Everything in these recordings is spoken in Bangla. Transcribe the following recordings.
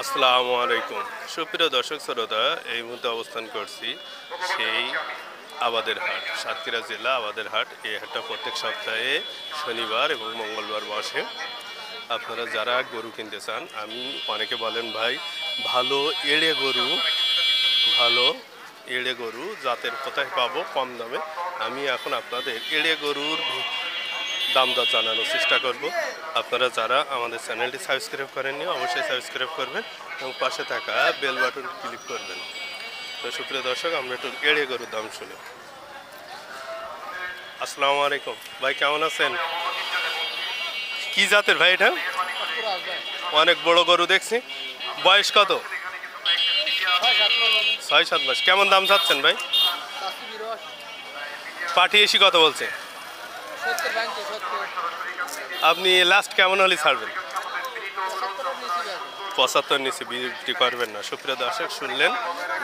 আসসালামু আলাইকুম সুপ্রিয় দর্শক শ্রোতা, এই মুহূর্তে অবস্থান করছি সেই আবাদের হাট, সাতক্ষীরা জেলা আবাদের হাট। এই হাটটা প্রত্যেক সপ্তাহে শনিবার এবং মঙ্গলবার বসে। আপনারা যারা গরু কিনতে চান, অনেকে বলেন ভাই ভালো এড়ে গরু জাতের কোথায় পাবো কম দামে। আমি এখন আপনাদের এড়ে গরুর দাম দর জানানোর চেষ্টা করব। আপনারা যারা আমাদের চ্যানেলটি সাবস্ক্রাইব করেননি অবশ্যই সাবস্ক্রাইব করবেন এবং পাশে থাকা বেল বাটন ক্লিক করবেন। তো সুপ্রিয় দর্শক, আমরা একটু এড়ে গরুর দাম শুনি। আসসালামু আলাইকুম ভাই, কেমন আছেন? কি জাতের ভাই এটা? অনেক বড় গরু দেখছি। বয়স কত? 6-7 মাস। কেমন দাম চাচ্ছেন ভাই? পাঠিয়েছি কত বলছে? আপনি লাস্ট কেমন হলে ছাড়বেন? 75 নিচে বিক্রি করবেন না। সুপ্রিয় দর্শক, শুনলেন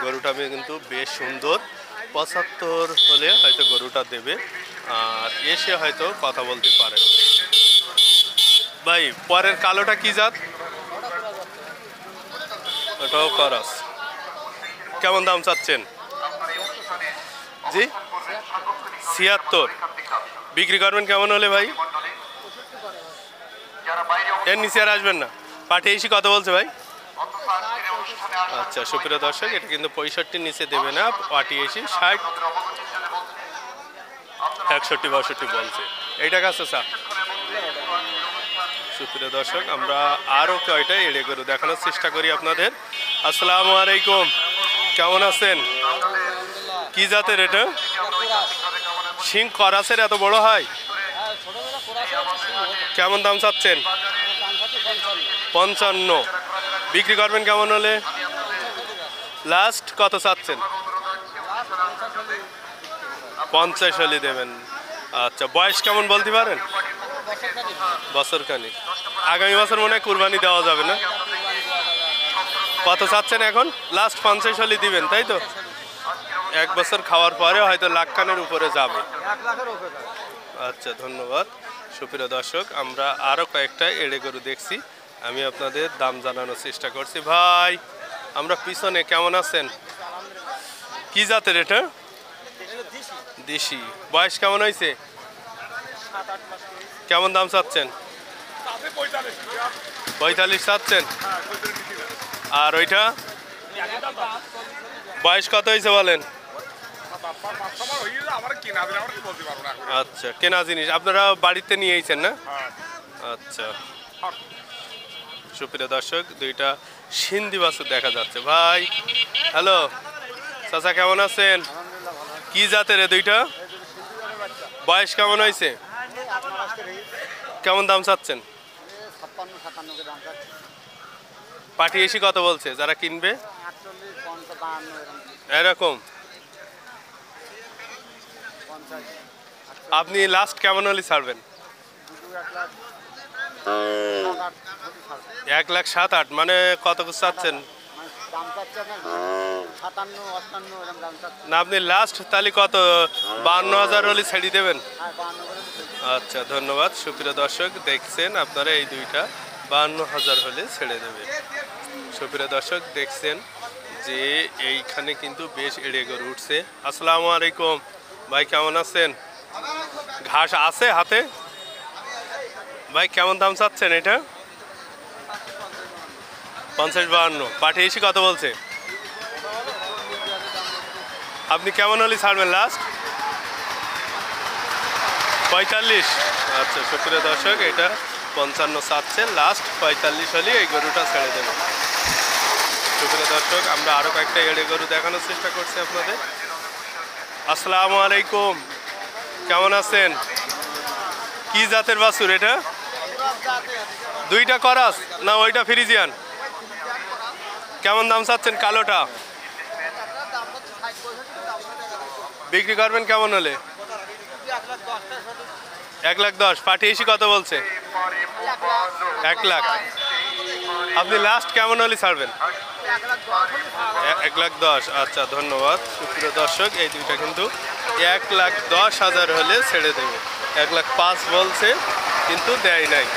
গরুটা কিন্তু বেশ সুন্দর। 75 হলে হয়তো গরুটা দেবে, আর এসে হয়তো কথা বলতে পারেন। ভাই পরের কালোটা কি জাত? ওটাও করস। কেমন দাম চাচ্ছেন? জি 76। বিক্রি করবেন কেমন হলে ভাই? এর নিচে আর আসবেন না। পাঠিয়েছি কত বলছে ভাই? আচ্ছা সুপ্রিয় দর্শক, এটা কিন্তু 65 নিচে দেবে না। পাঠিয়েছি 60, 61, 62 বলছে। এইটা কাছে চা। সুপ্রিয় দর্শক, আমরা আরও কয়টা এড়ে গরু দেখানোর চেষ্টা করি আপনাদের। আসসালামু আলাইকুম, কেমন আছেন? কি জাতের এটা? শিং করাসের এত বড় হয়? কেমন দাম চাচ্ছেন? 55। বিক্রি করবেন কেমন হলে? লাস্ট কত চাচ্ছেন? 50 হলে দেবেন। আচ্ছা, বয়স কেমন বলতে পারেন? বছর খানিক। আগামী বছর মনে হয় কুরবানি দেওয়া যাবে না? কত চাচ্ছেন এখন? লাস্ট 50 হলে দিবেন, তাই তো? 1 বছর খাওয়ার পরে হয়তো লাখখানের উপরে যাবে। আচ্ছা ধন্যবাদ। সুপ্রিয় দর্শক, আমরা আরও কয়েকটা এড়ে গরু দেখছি, আমি আপনাদের দাম জানানোর চেষ্টা করছি। ভাই আমরা পিছনে, কেমন আছেন? কি জাতের এটা? দেশি। বয়স কেমন হয়েছে? কেমন দাম চাচ্ছেন? 45 চাচ্ছেন। আর ওইটা বয়স কত হয়েছে বলেন? আচ্ছা, কেনা জিনিস আপনারা বাড়িতে নিয়ে এসেছেন না? আচ্ছা সুপ্রিয় দর্শক, দুইটা সিন্ধি বাছুর দেখা যাচ্ছে। ভাই হ্যালো চাচা, কেমন আছেন? কি জাতের দুইটা? বয়স কেমন হয়েছে? কেমন দাম চাচ্ছেন? পাঠিয়েছি কত বলছে যারা কিনবে? এরকম। আপনি লাস্ট কেমন হলে ছাড়বেন? 1,07,8,000। মানে কত চাচ্ছেন? না আপনি লাস্ট তাহলে কত? 52,000 হলে ছেড়ে দেবেন? আচ্ছা ধন্যবাদ। সুপ্রিয় দর্শক, দেখছেন আপনারা এই দুইটা 52,000 হলে ছেড়ে দেবে। সুপ্রিয় দর্শক, দেখছেন যে এইখানে কিন্তু বেশ এড়ে গরু উঠছে। আসসালামু আলাইকুম ভাই, কেমন আছেন? ঘাস আছে হাতে? ভাই কেমন দাম চাচ্ছেন এটা? 50-52। পাঠিয়েছি কত বলছে? আপনি কেমন হলে ছাড়বেন লাস্ট? 45। আচ্ছা সুপ্রিয় দর্শক, এটা 55 চাচ্ছে, লাস্ট 45 হলে এই গরুটা ছেড়ে দেবে। সুপ্রিয় দর্শক, আমরা আরও কয়েকটা এড়ে গরু দেখানোর চেষ্টা করছি আপনাদের। আসসালামু আলাইকুম, কেমন আছেন? কি জাতের বাছুর এটা? দুইটা করাস না ওইটা ফ্রিজিয়ান? কেমন দাম চাচ্ছেন কালোটা? বিক্রি করবেন কেমন হলে? 1,10,000। পাঠিয়েছি কত বলছে? 1,00,000। আপনি লাস্ট কেমন হলে ছাড়বেন? 1,10,000। আচ্ছা ধন্যবাদ। সুপ্রিয় দর্শক, এই দুইটা কিন্তু 1,10,000 হলে ছেড়ে দেবে। 1,05,000 বলছে কিন্তু দেয় নাই।